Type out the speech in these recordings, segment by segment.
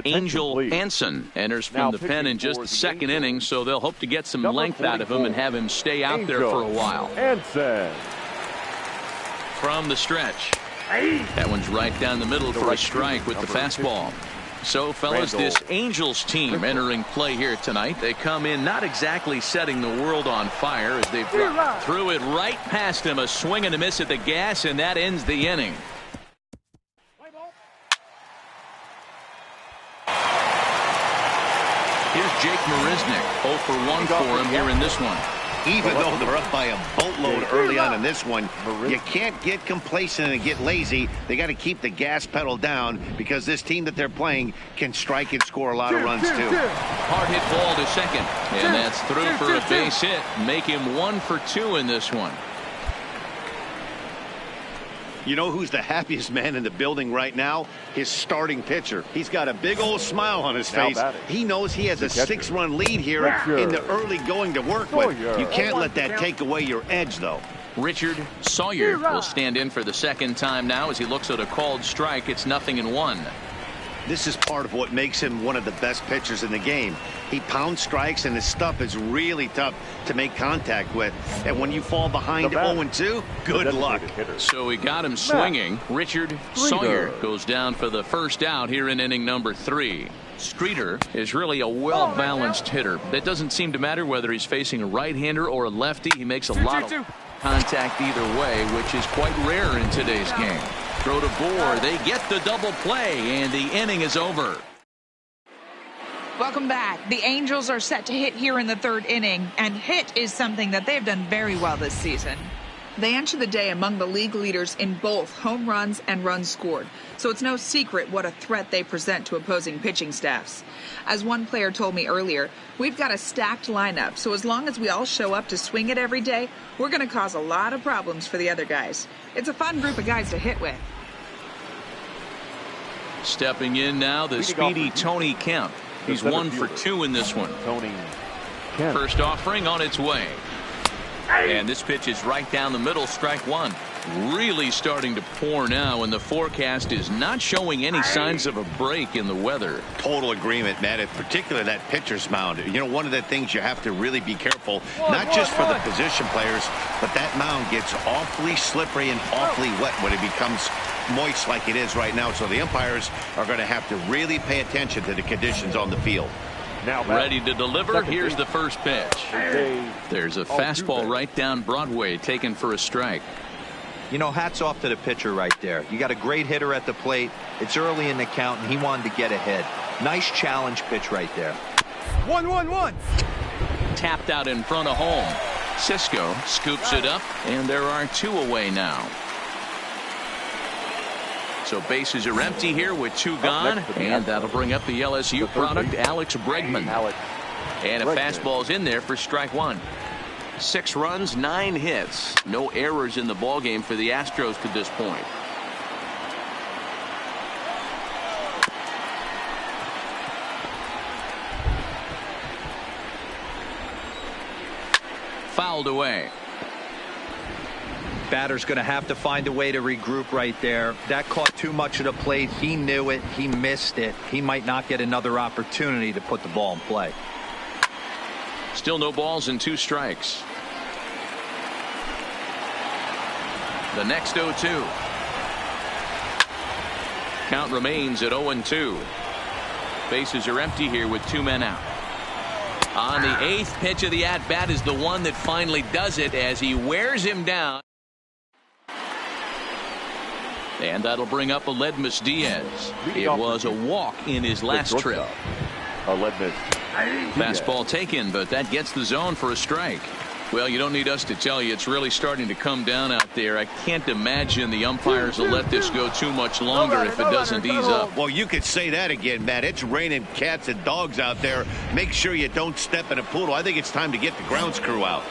Angel Hansen enters from the pen in just the second inning, so they'll hope to get some length out of him and have him stay out there for a while. From the stretch. That one's right down the middle for a strike with the fastball. So, fellas, this Angels team entering play here tonight. They come in not exactly setting the world on fire as they threw it right past him. A swing and a miss at the gas, and that ends the inning. Here's Jake Marisnick, 0 for 1 for him here in this one. Even though they're up by a boatload early on in this one, you can't get complacent and get lazy. They got to keep the gas pedal down because this team that they're playing can strike and score a lot of runs too. Hard hit ball to second, and that's through for a base hit. Make him 1 for 2 in this one. You know who's the happiest man in the building right now? His starting pitcher. He's got a big old smile on his face. He knows he has a 6-run lead here in the early going to work with. You can't let that take away your edge, though. Richard Sawyer will stand in for the second time now as he looks at a called strike. It's 0-1. This is part of what makes him one of the best pitchers in the game. He pounds strikes, and his stuff is really tough to make contact with. And when you fall behind 0-2, good luck. So he got him swinging. Richard Sawyer goes down for the first out here in inning number 3. Streeter is really a well-balanced hitter. It doesn't seem to matter whether he's facing a right-hander or a lefty. He makes a lot of contact either way, which is quite rare in today's game. Throw to Bohr. They get the double play, and the inning is over. Welcome back. The Angels are set to hit here in the 3rd inning, and hit is something that they've done very well this season. They enter the day among the league leaders in both home runs and runs scored, so it's no secret what a threat they present to opposing pitching staffs. As one player told me earlier, we've got a stacked lineup, so as long as we all show up to swing it every day, we're going to cause a lot of problems for the other guys. It's a fun group of guys to hit with. Stepping in now, the speedy Tony Kemp. He's 1 for 2 in this one. First offering on its way. And this pitch is right down the middle, strike 1. Really starting to pour now, and the forecast is not showing any signs of a break in the weather. Total agreement, Matt. In particular, that pitcher's mound. You know, one of the things you have to really be careful, not just for the position players, but that mound gets awfully slippery and awfully wet when it becomes moist like it is right now. So the umpires are going to have to really pay attention to the conditions on the field. Now ready to deliver. Here's the first pitch. There's a fastball right down Broadway, taken for a strike. You know, hats off to the pitcher right there. You got a great hitter at the plate. It's early in the count, and he wanted to get ahead. Nice challenge pitch right there. 1-1-1. Tapped out in front of home. Cisco scoops it up, and there are 2 away now. So bases are empty here with 2 gone, and that'll bring up the LSU product, Alex Bregman. And a fastball's in there for strike 1. 6 runs, 9 hits. No errors in the ballgame for the Astros to this point. Fouled away. Batter's going to have to find a way to regroup right there. That caught too much of the plate. He knew it. He missed it. He might not get another opportunity to put the ball in play. Still no balls and 2 strikes. The next 0-2. Count remains at 0-2. Bases are empty here with 2 men out. On the 8th pitch of the at-bat is the one that finally does it as he wears him down. And that'll bring up Aledmys Diaz. It was a walk in his last trip. Fastball taken, but that gets the zone for a strike. Well, you don't need us to tell you, it's really starting to come down out there. I can't imagine the umpires will let this go too much longer if it doesn't ease up. Well, you could say that again, Matt. It's raining cats and dogs out there. Make sure you don't step in a poodle. I think it's time to get the grounds crew out.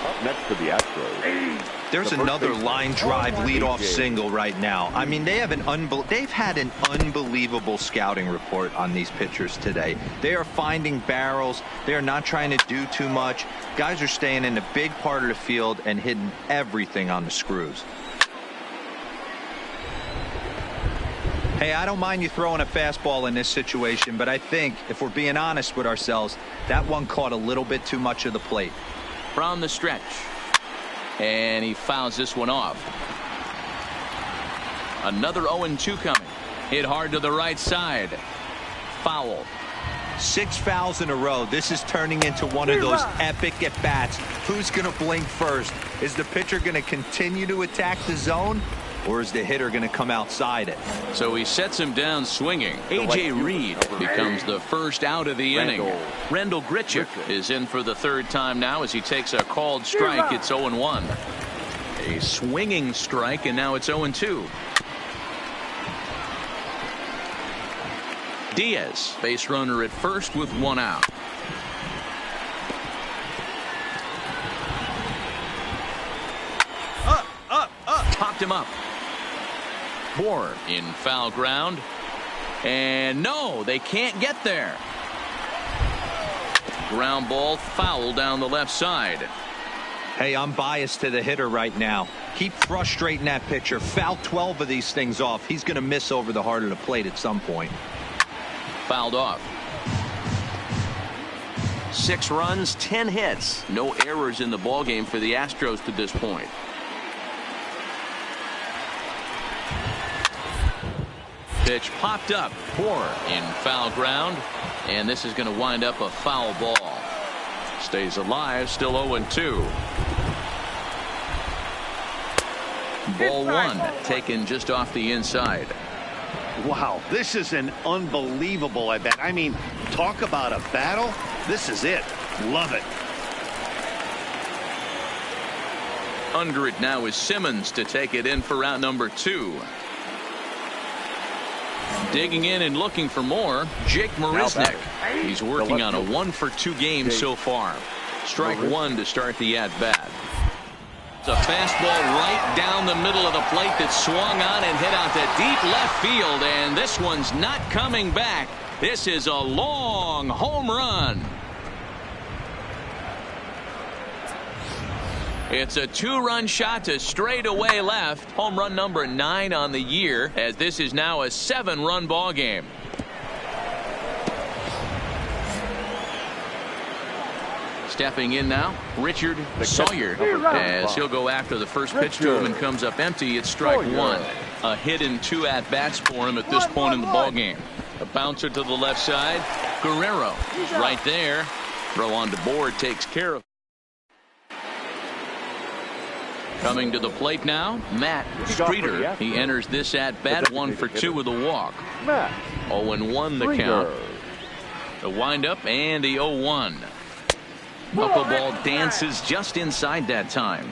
Up next for the Astros. There's another line drive leadoff single right now. I mean, they've had an unbelievable scouting report on these pitchers today. They are finding barrels. They are not trying to do too much. Guys are staying in the big part of the field and hitting everything on the screws. Hey, I don't mind you throwing a fastball in this situation, but I think if we're being honest with ourselves, that one caught a little bit too much of the plate. From the stretch. And he fouls this one off. Another 0-2 coming. Hit hard to the right side. Foul. 6 fouls in a row. This is turning into one of those epic at-bats. Who's going to blink first? Is the pitcher going to continue to attack the zone, or is the hitter going to come outside it? So he sets him down swinging. A.J. Reed becomes the first out of the inning. Rendell Grichuk is in for the third time now as he takes a called strike. It's 0-1. A swinging strike, and now it's 0-2. Diaz, base runner at first with 1 out. Popped him up. Bourne in foul ground. And no, they can't get there. Ground ball foul down the left side. Hey, I'm biased to the hitter right now. Keep frustrating that pitcher. Foul 12 of these things off. He's going to miss over the heart of the plate at some point. Fouled off. 6 runs, 10 hits. No errors in the ballgame for the Astros to this point. Pitch popped up. Poor in foul ground. And this is going to wind up a foul ball. Stays alive. Still 0-2. Ball 1 taken just off the inside. Wow, this is an unbelievable at bat. I mean, talk about a battle. This is it. Love it. Under it now is Simmons to take it in for round number 2. Digging in and looking for more, Jake Marisnick. He's working on a 1-for-2 game so far. Strike 1 to start the at-bat. It's a fastball right down the middle of the plate that swung on and hit out to deep left field, and this one's not coming back. This is a long home run. It's a 2-run shot to straightaway left. Home run number 9 on the year, as this is now a 7-run ball game. Stepping in now, Richard Sawyer, as he'll go after the first pitch to him and comes up empty. It's strike 1. A hit in 2 at-bats for him at this point in the ball game. A bouncer to the left side. Guerrero is right there. Throw on to Bourne takes care of. Coming to the plate now, Matt Streeter. He enters this at-bat 1-for-2 with a walk. 0-1 the count. The windup and the 0-1. Knuckleball dances just inside that time.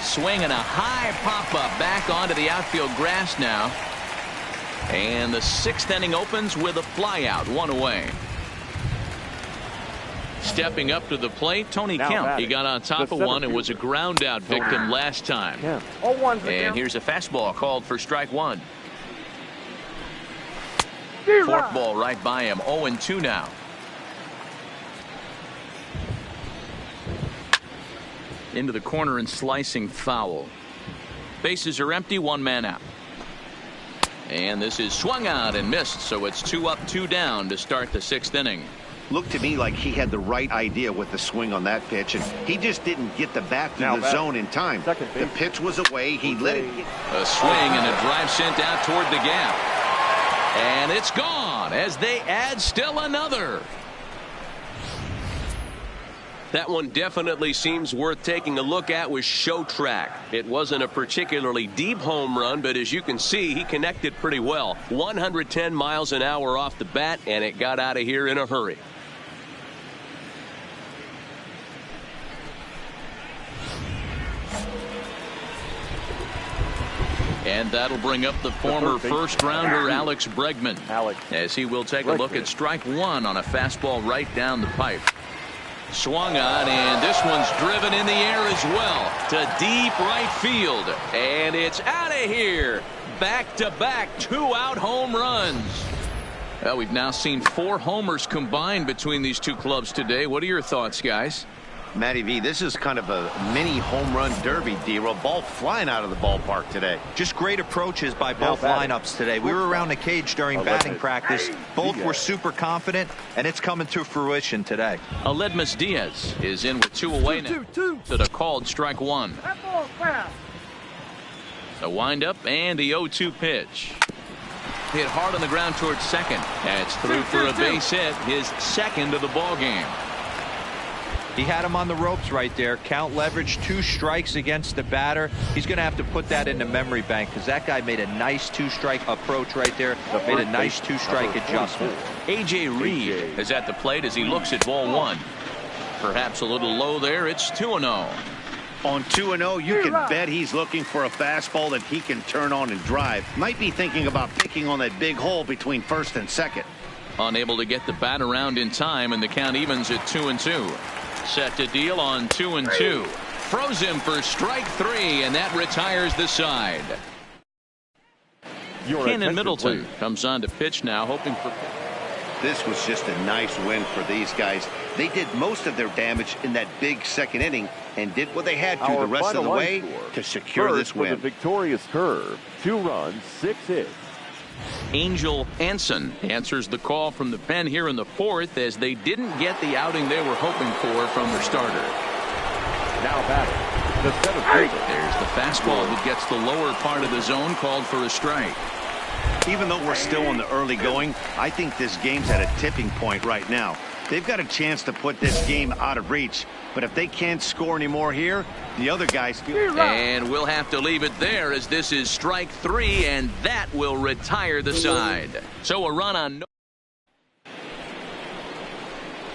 Swing and a high pop-up back onto the outfield grass now. And the 6th inning opens with a flyout, 1 away. Stepping up to the plate, Tony Kemp. He got on top of one and was a ground out victim last time. And here's a fastball called for strike 1. Forkball right by him. 0-2 now. Into the corner and slicing foul. Bases are empty, 1 man out. And this is swung out and missed, so it's 2 up, 2 down to start the 6th inning. Looked to me like he had the right idea with the swing on that pitch, and he just didn't get the bat through the zone in time. The pitch was away. He let it. A swing and a drive sent out toward the gap. And it's gone as they add still another. That one definitely seems worth taking a look at with Show Track. It wasn't a particularly deep home run, but as you can see, he connected pretty well. 110 miles an hour off the bat, and it got out of here in a hurry. And that'll bring up the former first-rounder Alex Bregman, as he will take a look at strike 1 on a fastball right down the pipe. Swung on, and this one's driven in the air as well to deep right field, and it's out of here. Back-to-back 2-out home runs. Well, we've now seen 4 homers combined between these two clubs today. What are your thoughts, guys? Matty V, this is kind of a mini home run derby, D-Roll. Ball flying out of the ballpark today. Just great approaches by both lineups today. We were around the cage during batting practice. Both were super confident, and it's coming to fruition today. Aledmys Diaz is in with 2 away now to the called strike 1. The windup and the 0-2 pitch. Hit hard on the ground towards second. That's through for a base hit, his second of the ball game. He had him on the ropes right there. Count leverage, 2 strikes against the batter. He's going to have to put that in the memory bank because that guy made a nice 2-strike approach right there. Made a nice 2-strike adjustment. A.J. Reed is at the plate as he looks at ball 1. Perhaps a little low there. It's 2-0. On 2-0, you can bet he's looking for a fastball that he can turn on and drive. Might be thinking about picking on that big hole between first and second. Unable to get the bat around in time, and the count evens at 2-2. Set to deal on 2-2. Throws him for strike 3, and that retires the side. Kenan Middleton comes on to pitch now, hoping for. This was just a nice win for these guys. They did most of their damage in that big second inning and did what they had to the rest of the way to secure this win. The victorious Curve, 2 runs, 6 hits. Angel Anson answers the call from the pen here in the 4th as they didn't get the outing they were hoping for from their starter. Now batting, the center fielder. There's the fastball that gets the lower part of the zone, called for a strike. Even though we're still in the early going, I think this game's at a tipping point right now. They've got a chance to put this game out of reach, but if they can't score any more here, the other guys feel. And we'll have to leave it there as this is strike 3, and that will retire the side. So a run on no.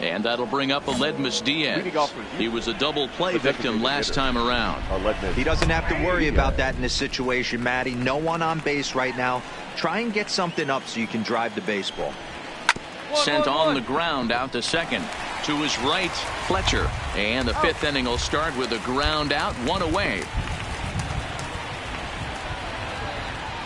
And that'll bring up Aledmys Diaz. He was a double play victim last time around. He doesn't have to worry about that in this situation, Matty. No one on base right now. Try and get something up so you can drive the baseball. Sent on the ground out to second. To his right, Fletcher. And the 5th inning will start with a ground out, 1 away.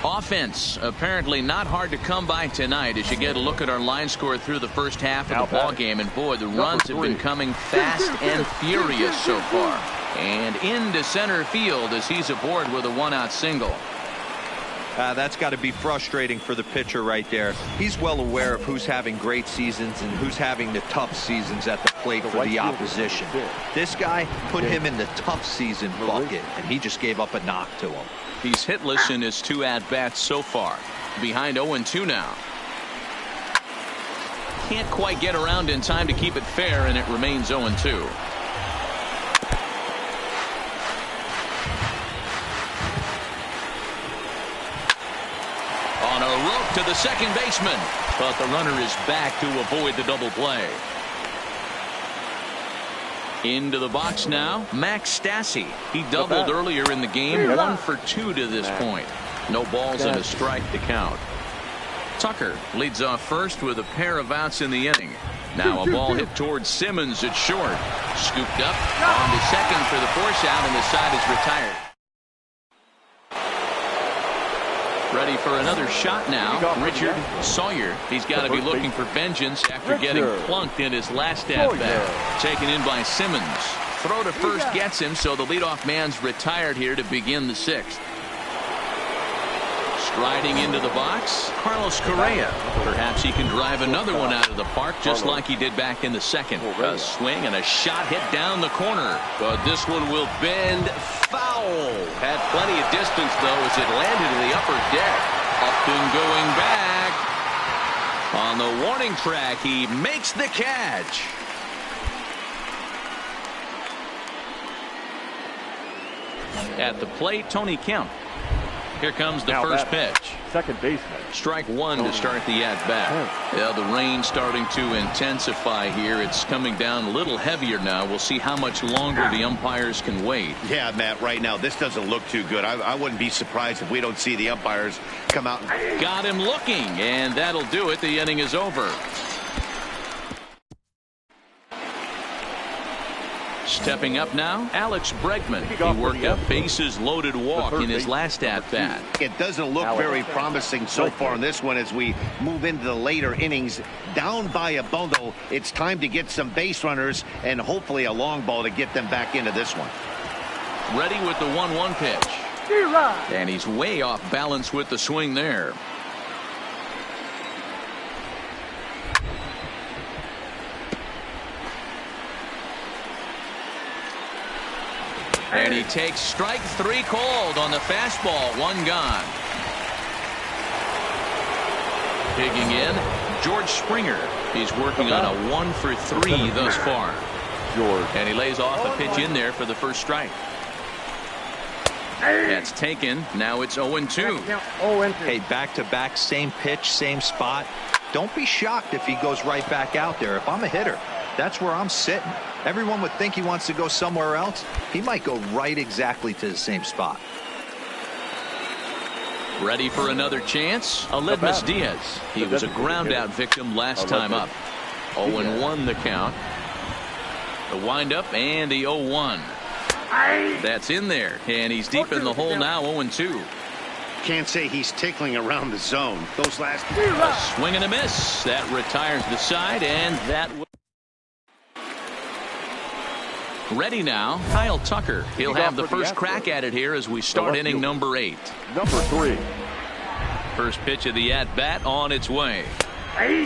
Offense apparently not hard to come by tonight as you get a look at our line score through the first half of the ball game. And boy, the runs have been coming fast and furious so far. And into center field as he's aboard with a 1-out single. That's got to be frustrating for the pitcher right there. He's well aware of who's having great seasons and who's having the tough seasons at the plate for the opposition. This guy put him in the tough season bucket, and he just gave up a knock to him. He's hitless in his 2 at-bats so far. Behind 0-2 now. Can't quite get around in time to keep it fair, and it remains 0-2. On a rope to the second baseman, but the runner is back to avoid the double play. Into the box now, Max Stassi. He doubled earlier in the game, 1 for 2 to this point. No balls and a strike to count. Tucker leads off first with a pair of outs in the inning. Now a ball hit towards Simmons at short. Scooped up on to second for the force out, and the side is retired. Ready for another shot now, Richard Sawyer. He's got to be looking for vengeance after getting plunked in his last at-bat. Taken in by Simmons. Throw to first gets him, so the leadoff man's retired here to begin the 6th. Striding into the box, Carlos Correa. Perhaps he can drive another one out of the park just like he did back in the 2nd. A swing and a shot hit down the corner. But this one will bend foul. Had plenty of distance, though, as it landed in the upper deck. Up and going back. On the warning track, he makes the catch. At the plate, Tony Kemp. Here comes the first pitch. Second baseman. Strike 1 to start the at-bat. Yeah, the rain starting to intensify here. It's coming down a little heavier now. We'll see how much longer the umpires can wait. Yeah, Matt, right now this doesn't look too good. I wouldn't be surprised if we don't see the umpires come out. Got him looking, and that'll do it. The inning is over. Stepping up now, Alex Bregman. He worked a bases-loaded walk in his last at-bat. It doesn't look very promising so far in this one as we move into the later innings. Down by a bundle, it's time to get some base runners and hopefully a long ball to get them back into this one. Ready with the 1-1 pitch. And he's way off balance with the swing there. And he takes strike 3 called on the fastball. 1 gone. Digging in, George Springer. He's working on a 1 for 3 thus far. And he lays off a pitch in there for the first strike. That's taken. Now it's 0-2. Hey, back-to-back, same pitch, same spot. Don't be shocked if he goes right back out there. If I'm a hitter, that's where I'm sitting. Everyone would think he wants to go somewhere else. He might go right exactly to the same spot. Ready for another chance? Aledmys Diaz. He was a ground-out victim last time up. 0-1 the count. The windup and the 0-1. That's in there, and he's deep in the hole now. 0-2. Can't say he's tickling around the zone. Those last A swing and a miss. That retires the side, and that will. Ready now, Kyle Tucker. He'll have the first crack at it here as we start inning number 8. Number 3. First pitch of the at-bat on its way.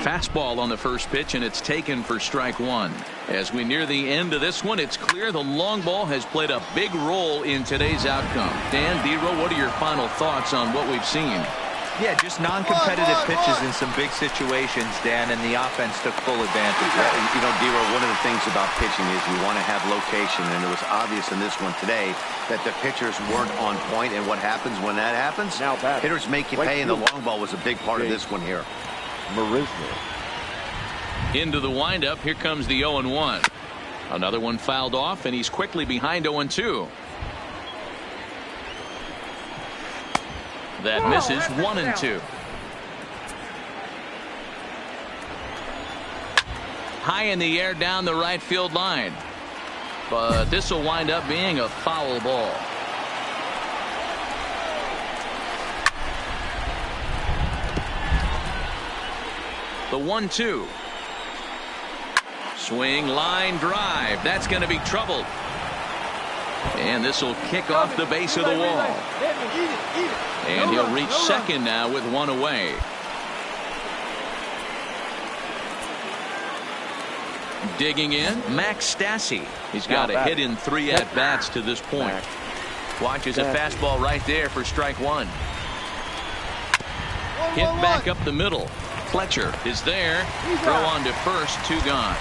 Fastball on the first pitch, and it's taken for strike 1. As we near the end of this one, it's clear the long ball has played a big role in today's outcome. Dan Dero, what are your final thoughts on what we've seen? Yeah, just non-competitive pitches in some big situations, Dan, and the offense took full advantage. You know, Dero, one of the things about pitching is you want to have location, and it was obvious in this one today that the pitchers weren't on point, and what happens when that happens? Hitters make you pay, and the long ball was a big part of this one here. Marisner. Into the windup, here comes the 0-1. Another one fouled off, and he's quickly behind 0-2. That misses. 1-2. High in the air down the right field line. But this will wind up being a foul ball. The 1-2. Swing, line drive. That's going to be trouble. And this will kick off the base of the wall. And he'll reach second now with 1 away. Digging in, Max Stassi. He's got a hit in 3 at-bats to this point. Watches a fastball right there for strike 1. Hit back up the middle. Fletcher is there. Throw on to first. 2 gone.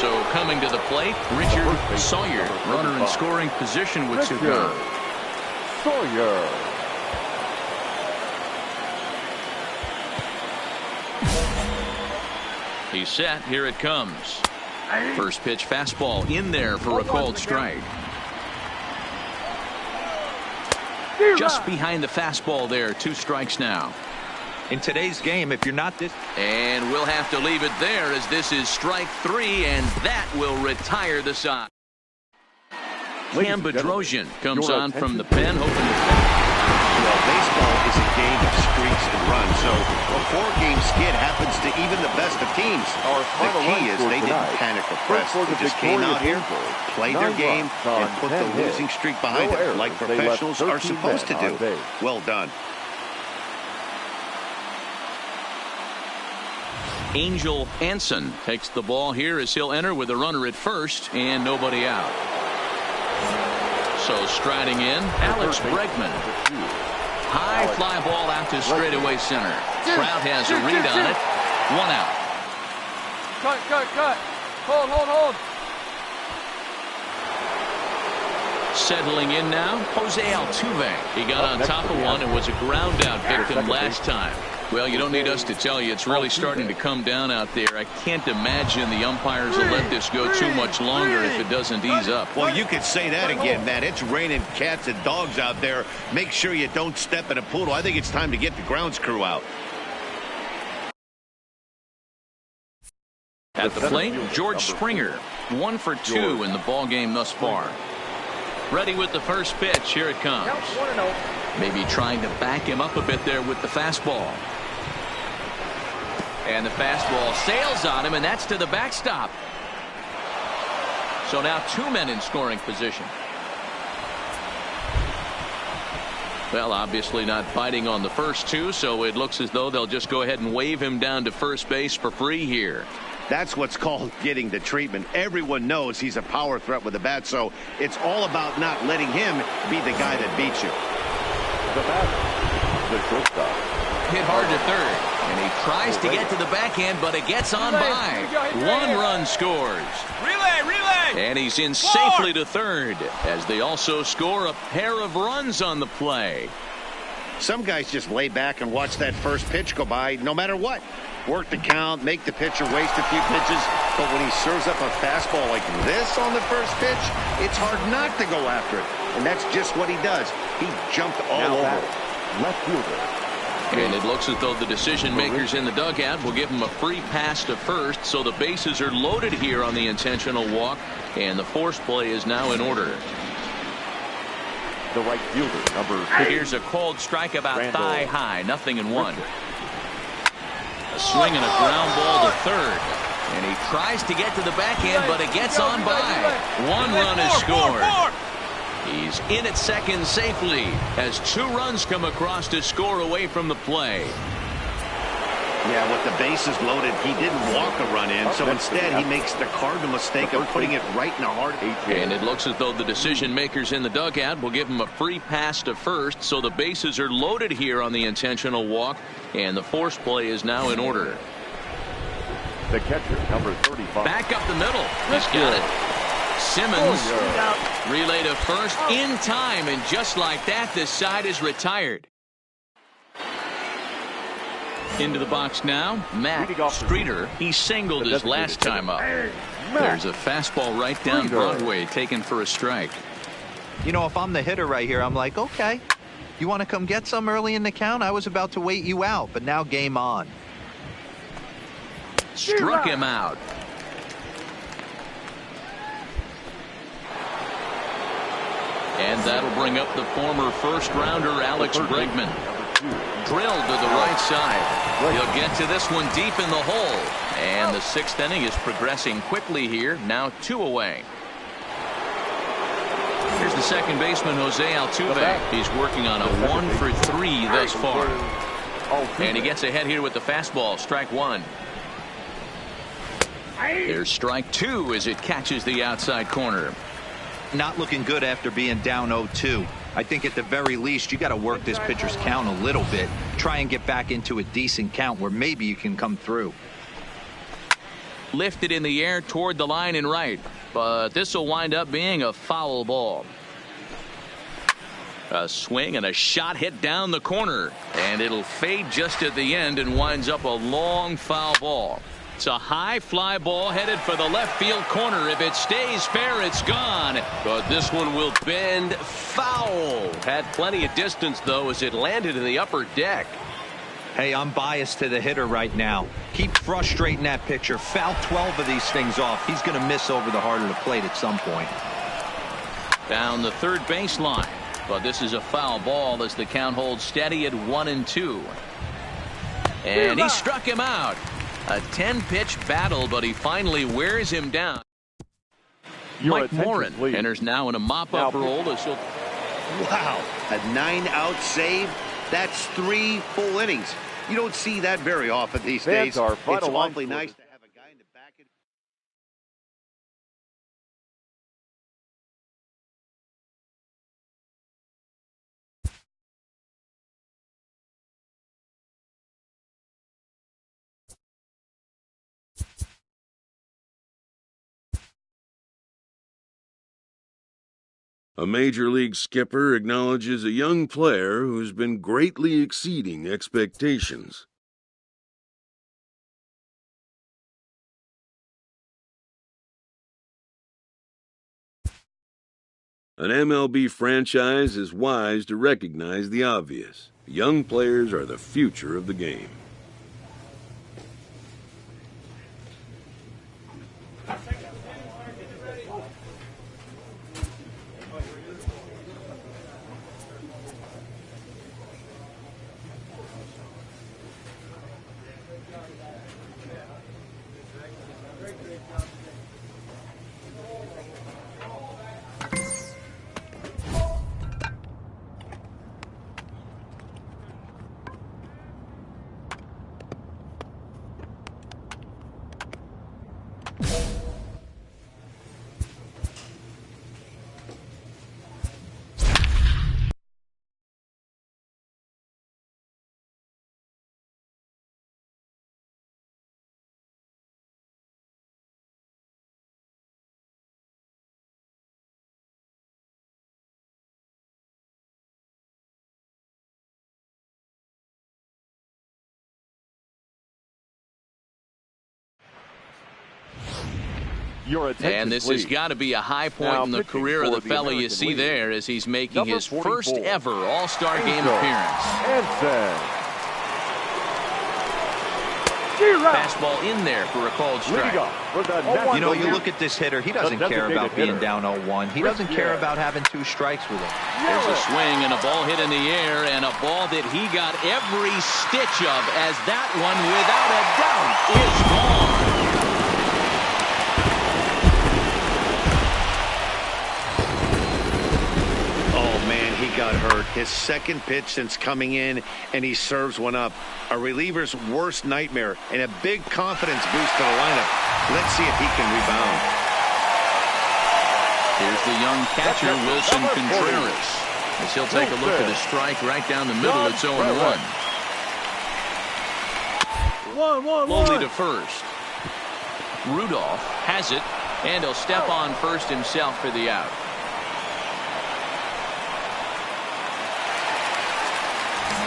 So coming to the plate, Richard Sawyer, runner in scoring position with 2 gone. Sawyer. He's set. Here it comes. First pitch fastball in there for a called strike. Just behind the fastball there. 2 strikes now. In today's game, if you're not this. And we'll have to leave it there as this is strike 3, and that will retire the side. Cam Bedrosian comes on from the pen, hoping to. Well, baseball is a game of streaks and runs, so a 4-game skid happens to even the best of teams. The key is they didn't panic or press. They just came out here, played their game, and put the losing streak behind them, like professionals are supposed to do. Well done. Angel Anson takes the ball here as he'll enter with a runner at first and nobody out. So striding in, Alex Bregman. High fly ball out to straightaway center. Trout has a read on it. 1 out. Cut. Hold. Settling in now, Jose Altuve. He got on top of one and was a ground out victim last time. Well, you don't need us to tell you it's really starting to come down out there. I can't imagine the umpires will let this go too much longer if it doesn't ease up. Well, you could say that again, Matt. It's raining cats and dogs out there. Make sure you don't step in a poodle. I think it's time to get the grounds crew out. At the plate, George Springer, 1 for 2 in the ball game thus far. Ready with the first pitch. Here it comes. Maybe trying to back him up a bit there with the fastball. And the fastball sails on him, and that's to the backstop. So now 2 men in scoring position. Well, obviously not biting on the first 2, so it looks as though they'll just go ahead and wave him down to first base for free here. That's what's called getting the treatment. Everyone knows he's a power threat with the bat, so it's all about not letting him be the guy that beats you. The batter, the shortstop. Hit hard to third, and he tries to get to the backhand, but it gets on by. 1 run scores. Relay! And he's in safely to third, as they also score a pair of runs on the play. Some guys just lay back and watch that first pitch go by no matter what. Work the count, make the pitcher waste a few pitches, but when he serves up a fastball like this on the first pitch, it's hard not to go after it. And that's just what he does. He jumped all over it. Left fielder. And it looks as though the decision makers in the dugout will give him a free pass to first, so the bases are loaded here on the intentional walk, and the force play is now in order. The right fielder, number 6. Here's a called strike about Randall thigh high, 0-1. A swing and a ground ball to third. And he tries to get to the backhand, but it gets on by. 1 run is scored. He's in at second safely as 2 runs come across to score away from the play. Yeah, with the bases loaded, he didn't walk a run in, so instead he makes the cardinal mistake of putting it right in the heart. And it looks as though the decision makers in the dugout will give him a free pass to first, so the bases are loaded here on the intentional walk, and the force play is now in order. The catcher, number 35. Back up the middle. He's got it. Simmons relay to first in time, and just like that, this side is retired. Into the box now, Matt Streeter. He singled his last time up. There's a fastball right down Broadway, taken for a strike. You know, if I'm the hitter right here, I'm like, okay, you want to come get some early in the count? I was about to wait you out, but now game on. Struck him out. And that'll bring up the former first-rounder Alex Bregman. Drilled to the right side. He'll get to this one deep in the hole. And the 6th inning is progressing quickly here. Now 2 away. Here's the second baseman, Jose Altuve. He's working on a 1 for 3 thus far. And he gets ahead here with the fastball. Strike 1. There's strike 2 as it catches the outside corner. Not looking good after being down 0-2. I think at the very least you got to work this pitcher's count a little bit. Try and get back into a decent count where maybe you can come through. Lifted in the air toward the line and right, but this will wind up being a foul ball. A swing and a shot hit down the corner, and it'll fade just at the end and winds up a long foul ball. It's a high fly ball headed for the left field corner. If it stays fair, it's gone. But this one will bend foul. Had plenty of distance, though, as it landed in the upper deck. Hey, I'm biased to the hitter right now. Keep frustrating that pitcher. Foul 12 of these things off. He's going to miss over the heart of the plate at some point. Down the third baseline. But this is a foul ball as the count holds steady at 1-2. And he struck him out. A 10-pitch battle, but he finally wears him down. Mike Morin enters now in a mop-up role. Wow, a 9-out save. That's 3 full innings. You don't see that very often these days. It's awfully nice to have a guy in the back end. A major league skipper acknowledges a young player who's been greatly exceeding expectations. An MLB franchise is wise to recognize the obvious. Young players are the future of the game. Your attention, And this has got to be a high point now in the career of the fella you see there as he's making his first ever All-Star game appearance. Fastball in there for a called strike. You know, you look at this hitter, he doesn't care about being down 0-1. He doesn't care about having 2 strikes with him. There's a swing and a ball hit in the air, and a ball that he got every stitch of, as that one, without a doubt, is gone. Got hurt. His second pitch since coming in, and he serves one up. A reliever's worst nightmare, and a big confidence boost to the lineup. Let's see if he can rebound. Here's the young catcher, Wilson Contreras, as he'll take a look at a strike right down the middle. It's 0-1. Slowly to first. Rudolph has it, and he'll step on first himself for the out.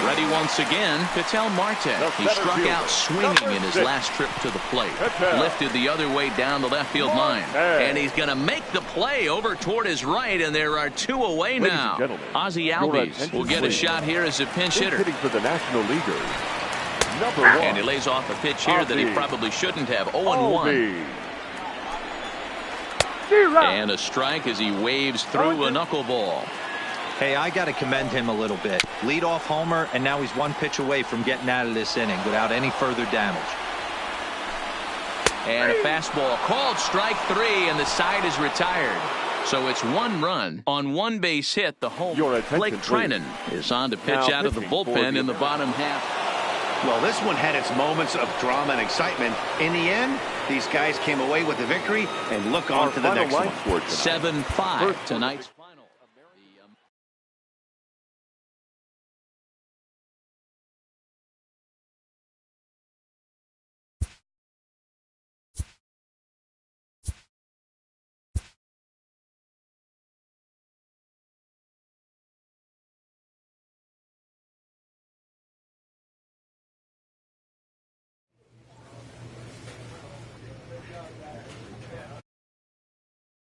Ready once again, Ketel Marte. He struck out swinging in his last trip to the plate. Lifted the other way down the left field line. And he's going to make the play over toward his right, and there are 2 away now. Ozzie Albies will get a shot here as a pinch hitter. For the National Leaguers, and he lays off a pitch here that he probably shouldn't have. 0-1. And a strike as he waves through a knuckleball. Hey, I got to commend him a little bit. Leadoff homer, and now he's 1 pitch away from getting out of this inning without any further damage. And a fastball called strike 3, and the side is retired. So it's 1 run on 1 base hit. The home. Blake Treinen is on to pitch out of the bullpen in the bottom half. Well, this one had its moments of drama and excitement. In the end, these guys came away with the victory, and look on to the next one. 7-5 tonight.